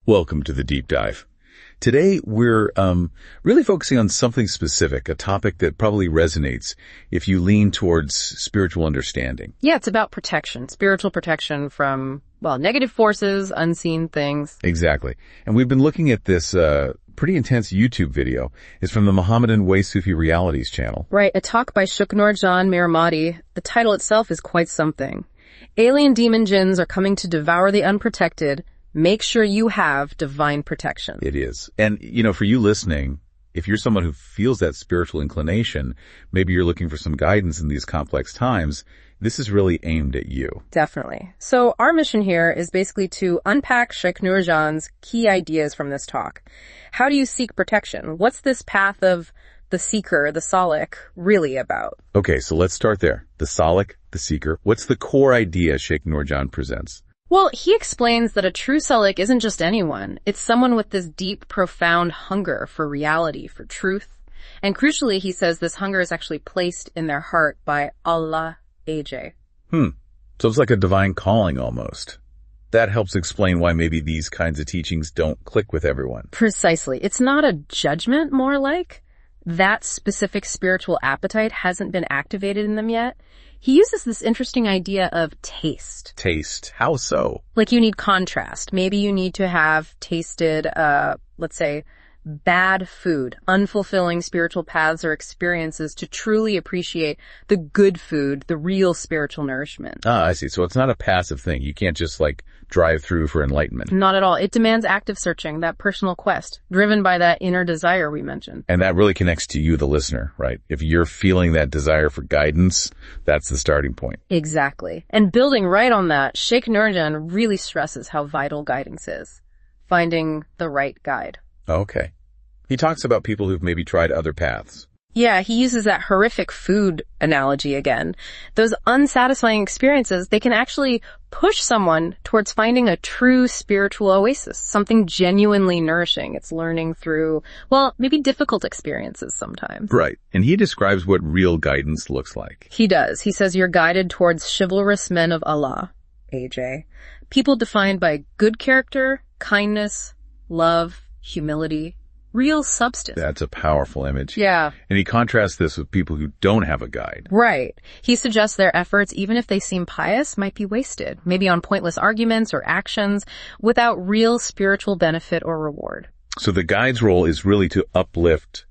Welcome to the Deep Dive. Today, we're really focusing on something specific, a topic that probably resonates if you lean towards spiritual understanding. Yeah, it's about protection, spiritual protection from, negative forces, unseen things. Exactly. And we've been looking at this pretty intense YouTube video. It's from the Mohammedan Way Sufi Realities channel. Right, a talk by Sheikh Nurjan Miramati. The title itself is quite something. Alien demon jinns are coming to devour the unprotected. Make sure you have divine protection. It is. And, for you listening, if you're someone who feels that spiritual inclination, maybe you're looking for some guidance in these complex times, this is really aimed at you. Definitely. So our mission here is basically to unpack Sheikh Nurjan's key ideas from this talk. How do you seek protection? What's this path of the seeker, the salik, really about? Okay, so let's start there. The salik, the seeker. What's the core idea Sheikh Nurjan presents? Well, he explains that a true salik isn't just anyone. It's someone with this deep, profound hunger for reality, for truth. And crucially, he says this hunger is actually placed in their heart by Allah, AJ. So it's like a divine calling almost. That helps explain why maybe these kinds of teachings don't click with everyone. Precisely. It's not a judgment, more like. That specific spiritual appetite hasn't been activated in them yet. He uses this interesting idea of taste. Taste? How so? Like you need contrast. Maybe you need to have tasted, let's say, bad food, unfulfilling spiritual paths or experiences to truly appreciate the good food, the real spiritual nourishment. I see. So it's not a passive thing. You can't just drive through for enlightenment. Not at all. It demands active searching, that personal quest, driven by that inner desire we mentioned. And that really connects to you, the listener, right? If you're feeling that desire for guidance, that's the starting point. Exactly. And building right on that, Sheikh Nurjan really stresses how vital guidance is. Finding the right guide. Okay. He talks about people who've maybe tried other paths. Yeah, he uses that horrific food analogy again. Those unsatisfying experiences, they can actually push someone towards finding a true spiritual oasis, something genuinely nourishing. It's learning through, maybe difficult experiences sometimes. Right. And he describes what real guidance looks like. He does. He says you're guided towards chivalrous men of Allah, AJ. People defined by good character, kindness, love, humility, real substance. That's a powerful image. Yeah. And he contrasts this with people who don't have a guide. Right. He suggests their efforts, even if they seem pious, might be wasted, maybe on pointless arguments or actions without real spiritual benefit or reward. So the guide's role is really to uplift,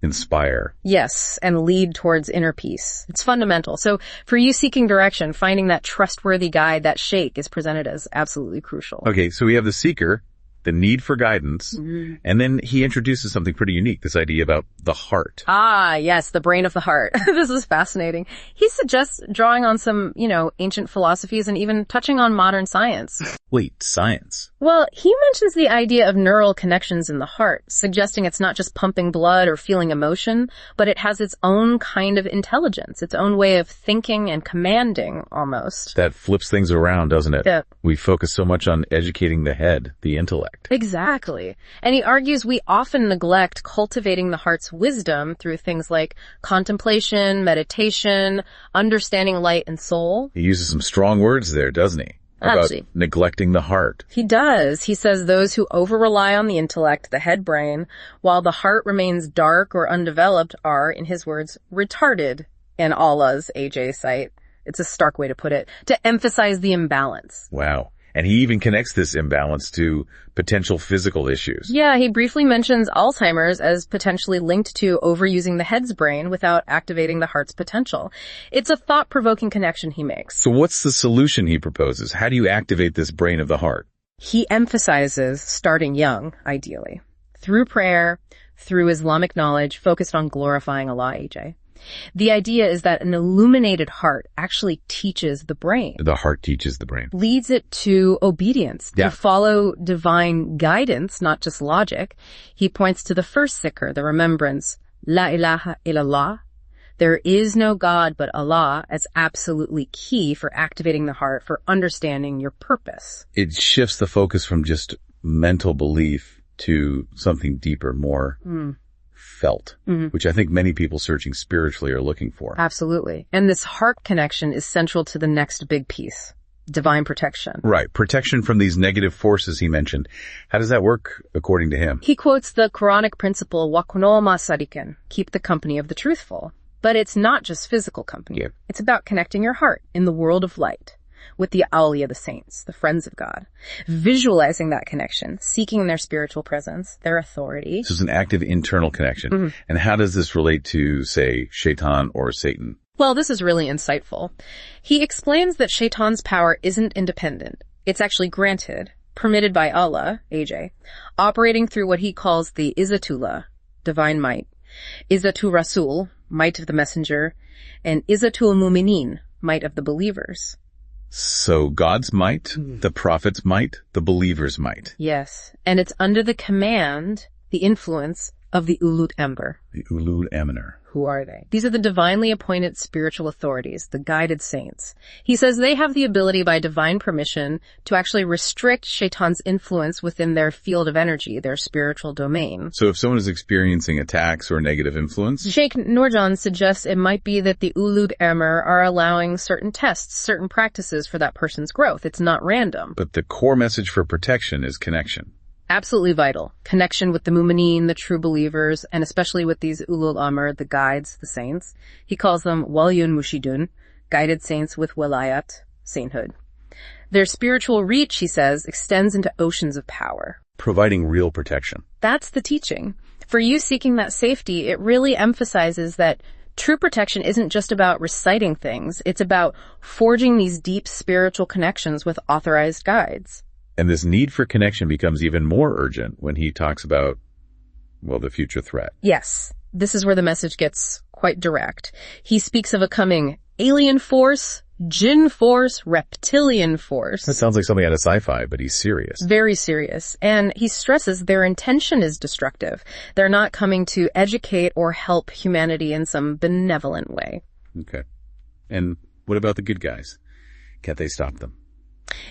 inspire. Yes, and lead towards inner peace. It's fundamental. So for you seeking direction, finding that trustworthy guide, that sheikh, is presented as absolutely crucial. Okay, so we have the seeker, the need for guidance, and then he introduces something pretty unique, this idea about the heart. Ah, yes, the brain of the heart. This is fascinating. He suggests drawing on some, ancient philosophies and even touching on modern science. Wait, science? Well, he mentions the idea of neural connections in the heart, suggesting it's not just pumping blood or feeling emotion, but it has its own kind of intelligence, its own way of thinking and commanding, almost. That flips things around, doesn't it? Yeah. We focus so much on educating the head, the intellect. Exactly. And he argues we often neglect cultivating the heart's wisdom through things like contemplation, meditation, understanding light and soul. He uses some strong words there, doesn't he? About neglecting the heart. He does. He says those who over-rely on the intellect, the head brain, while the heart remains dark or undeveloped are, in his words, retarded in Allah's AJ sight. It's a stark way to put it, to emphasize the imbalance. Wow. And he even connects this imbalance to potential physical issues. Yeah, he briefly mentions Alzheimer's as potentially linked to overusing the head's brain without activating the heart's potential. It's a thought-provoking connection he makes. So what's the solution he proposes? How do you activate this brain of the heart? He emphasizes starting young, ideally. Through prayer, through Islamic knowledge, focused on glorifying Allah, AJ. The idea is that an illuminated heart actually teaches the brain. The heart teaches the brain. Leads it to obedience, Yeah. to follow divine guidance, not just logic. He points to the first zikr, the remembrance, La ilaha illallah. There is no God but Allah, as absolutely key for activating the heart, for understanding your purpose. It shifts the focus from just mental belief to something deeper, more felt, which I think many people searching spiritually are looking for. Absolutely. And this heart connection is central to the next big piece, divine protection. Right. Protection from these negative forces he mentioned. How does that work according to him? He quotes the Quranic principle, wakuno ma sadiqin, keep the company of the truthful. But it's not just physical company. Yeah. It's about connecting your heart in the world of light with the awliya, the saints, the friends of God. Visualizing that connection, seeking their spiritual presence, their authority. So it's an active internal connection. Mm-hmm. And how does this relate to, say, Shaitan or Satan? Well, this is really insightful. He explains that Shaitan's power isn't independent. It's actually granted, permitted by Allah, AJ, operating through what he calls the Izzatullah, divine might, Izzatul Rasul, might of the messenger, and Izzatul Mu'minin, might of the believers. So God's might, the prophet's might, the believer's might. Yes, and it's under the command, the influence of the Ulul Amr. The Ulul Amr. Who are they? These are the divinely appointed spiritual authorities, the guided saints. He says they have the ability by divine permission to actually restrict Shaitan's influence within their field of energy, their spiritual domain. So if someone is experiencing attacks or negative influence? Sheikh Nurjan suggests it might be that the Ulul Amr are allowing certain tests, certain practices for that person's growth. It's not random. But the core message for protection is connection. Absolutely vital. Connection with the mu'mineen, the true believers, and especially with these ulul amr, the guides, the saints. He calls them waliyun mushidun, guided saints with walayat, sainthood. Their spiritual reach, he says, extends into oceans of power. Providing real protection. That's the teaching. For you seeking that safety, it really emphasizes that true protection isn't just about reciting things. It's about forging these deep spiritual connections with authorized guides. And this need for connection becomes even more urgent when he talks about, well, the future threat. Yes, this is where the message gets quite direct. He speaks of a coming alien force, Jinn force, reptilian force. That sounds like something out of sci-fi, but he's serious. Very serious. And he stresses their intention is destructive. They're not coming to educate or help humanity in some benevolent way. Okay. And what about the good guys? Can't they stop them?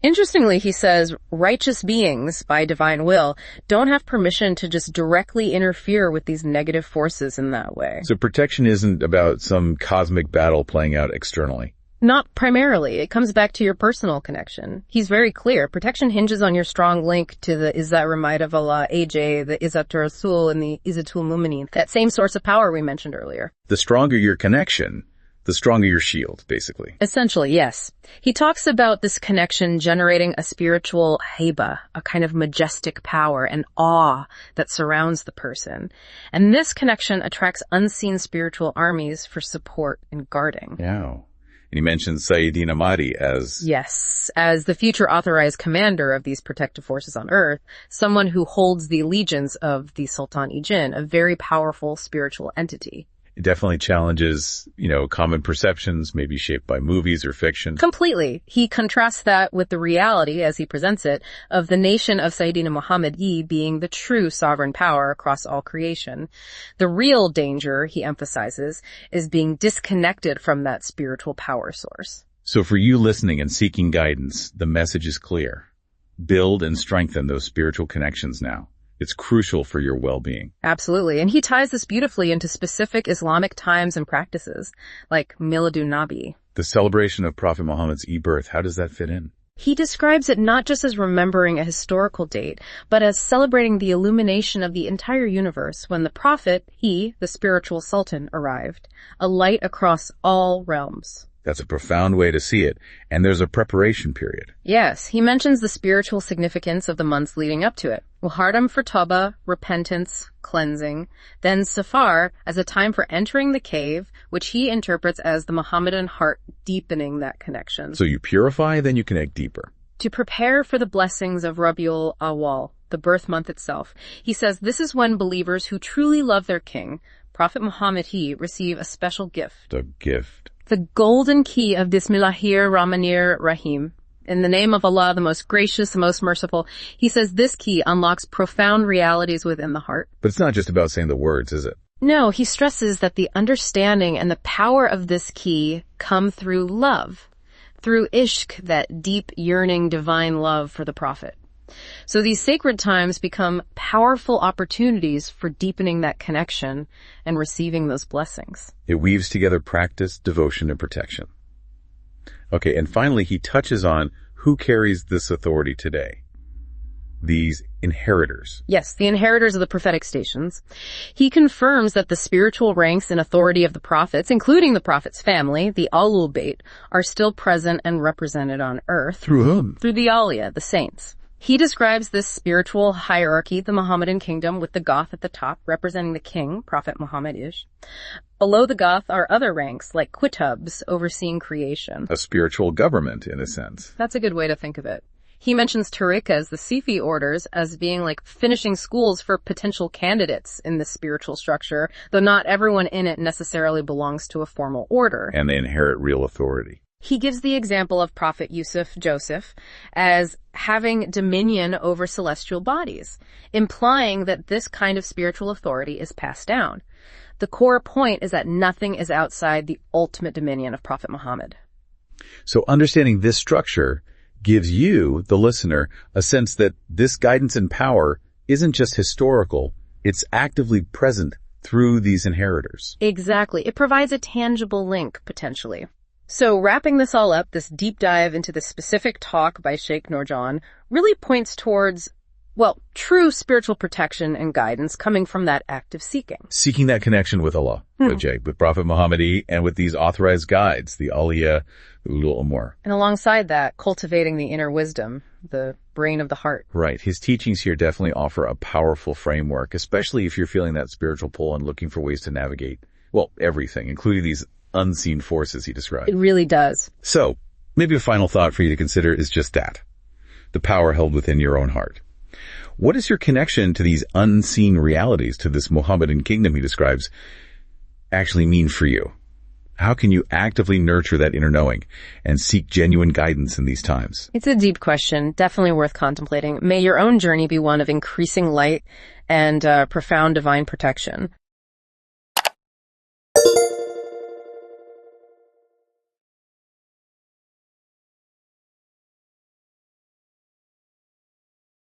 Interestingly, he says righteous beings, by divine will, don't have permission to just directly interfere with these negative forces in that way. So protection isn't about some cosmic battle playing out externally. Not primarily. It comes back to your personal connection. He's very clear. Protection hinges on your strong link to the Izzat Might of Allah, AJ, the Izzatul Rasul, and the Izzatul Mu'minin. That same source of power we mentioned earlier. The stronger your connection, the stronger your shield, basically. Essentially, yes. He talks about this connection generating a spiritual haiba, a kind of majestic power and awe that surrounds the person. And this connection attracts unseen spiritual armies for support and guarding. Yeah. And he mentions Sayyidina Mahdi as... Yes, as the future authorized commander of these protective forces on Earth, someone who holds the allegiance of the Sultan-i-Jinn, a very powerful spiritual entity. It definitely challenges, common perceptions, maybe shaped by movies or fiction. Completely. He contrasts that with the reality, as he presents it, of the nation of Sayyidina Muhammad being the true sovereign power across all creation. The real danger, he emphasizes, is being disconnected from that spiritual power source. So for you listening and seeking guidance, the message is clear. Build and strengthen those spiritual connections now. It's crucial for your well-being. Absolutely. And he ties this beautifully into specific Islamic times and practices, like Miladun Nabi. The celebration of Prophet Muhammad's e-birth, how does that fit in? He describes it not just as remembering a historical date, but as celebrating the illumination of the entire universe when the Prophet, the spiritual sultan, arrived, a light across all realms. That's a profound way to see it, and there's a preparation period. Yes, he mentions the spiritual significance of the months leading up to it. Muharram for Tawbah, repentance, cleansing, then Safar as a time for entering the cave, which he interprets as the Mohammedan heart deepening that connection. So you purify, then you connect deeper. To prepare for the blessings of Rabiul Awwal, the birth month itself. He says this is when believers who truly love their king, Prophet Muhammad, receive a special gift. The gift. The golden key of Bismillahir Rahmanir Rahim. In the name of Allah, the most gracious, the most merciful. He says this key unlocks profound realities within the heart. But it's not just about saying the words, is it? No, he stresses that the understanding and the power of this key come through love. Through ishq, that deep, yearning, divine love for the Prophet. So these sacred times become powerful opportunities for deepening that connection and receiving those blessings. It weaves together practice, devotion, and protection. Okay, and finally he touches on who carries this authority today? These inheritors. Yes, the inheritors of the prophetic stations. He confirms that the spiritual ranks and authority of the prophets, including the prophet's family, the Alul Beit, are still present and represented on earth. Through whom? Through the Aliyah, the saints. He describes this spiritual hierarchy, the Mohammedan kingdom, with the Goth at the top, representing the king, Prophet Muhammad-ish. Below the Goth are other ranks, like Qutubs, overseeing creation. A spiritual government, in a sense. That's a good way to think of it. He mentions Tariqas, the Sufi orders, as being like finishing schools for potential candidates in this spiritual structure, though not everyone in it necessarily belongs to a formal order. And they inherit real authority. He gives the example of Prophet Joseph, as having dominion over celestial bodies, implying that this kind of spiritual authority is passed down. The core point is that nothing is outside the ultimate dominion of Prophet Muhammad. So understanding this structure gives you, the listener, a sense that this guidance and power isn't just historical, it's actively present through these inheritors. Exactly. It provides a tangible link, potentially. So wrapping this all up, this deep dive into the specific talk by Sheikh Nurjan really points towards, well, true spiritual protection and guidance coming from that active seeking. Seeking that connection with Allah, with Prophet Muhammad, and with these authorized guides, the Aliyah, Ulul Umur. And alongside that, cultivating the inner wisdom, the brain of the heart. Right. His teachings here definitely offer a powerful framework, especially if you're feeling that spiritual pull and looking for ways to navigate, well, everything, including these unseen forces he described. It really does. So, maybe a final thought for you to consider is just that. The power held within your own heart. What is your connection to these unseen realities, to this Mohammedan kingdom he describes, actually mean for you? How can you actively nurture that inner knowing and seek genuine guidance in these times? It's a deep question, definitely worth contemplating. May your own journey be one of increasing light and profound divine protection.